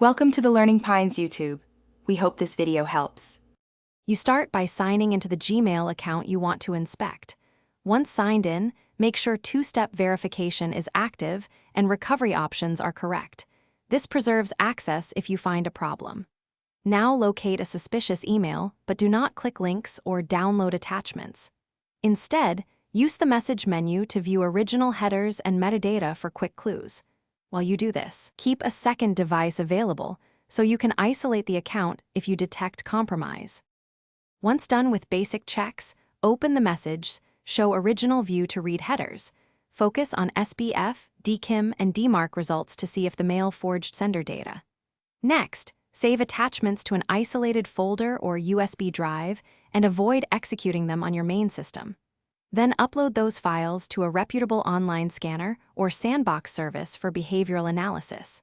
Welcome to the Learning Pines YouTube. We hope this video helps. You start by signing into the Gmail account you want to inspect. Once signed in, make sure two-step verification is active and recovery options are correct. This preserves access if you find a problem. Now locate a suspicious email, but do not click links or download attachments. Instead, use the message menu to view original headers and metadata for quick clues. While you do this, keep a second device available so you can isolate the account if you detect compromise. Once done with basic checks, open the message, show original view to read headers. Focus on SBF, DKIM, and DMARC results to see if the mail forged sender data. Next, save attachments to an isolated folder or USB drive and avoid executing them on your main system. Then upload those files to a reputable online scanner or sandbox service for behavioral analysis.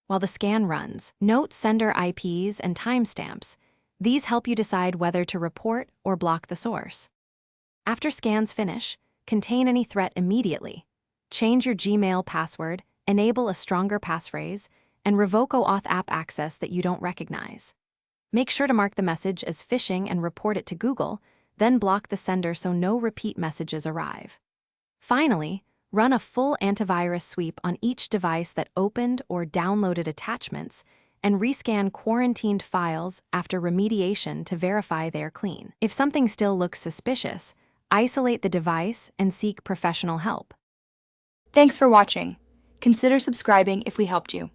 While the scan runs, note sender IPs and timestamps. These help you decide whether to report or block the source. After scans finish, contain any threat immediately. Change your Gmail password, enable a stronger passphrase, and revoke OAuth app access that you don't recognize. Make sure to mark the message as phishing and report it to Google, then block the sender so no repeat messages arrive. Finally, run a full antivirus sweep on each device that opened or downloaded attachments and rescan quarantined files after remediation to verify they're clean. If something still looks suspicious, isolate the device and seek professional help. Thanks for watching. Consider subscribing if we helped you.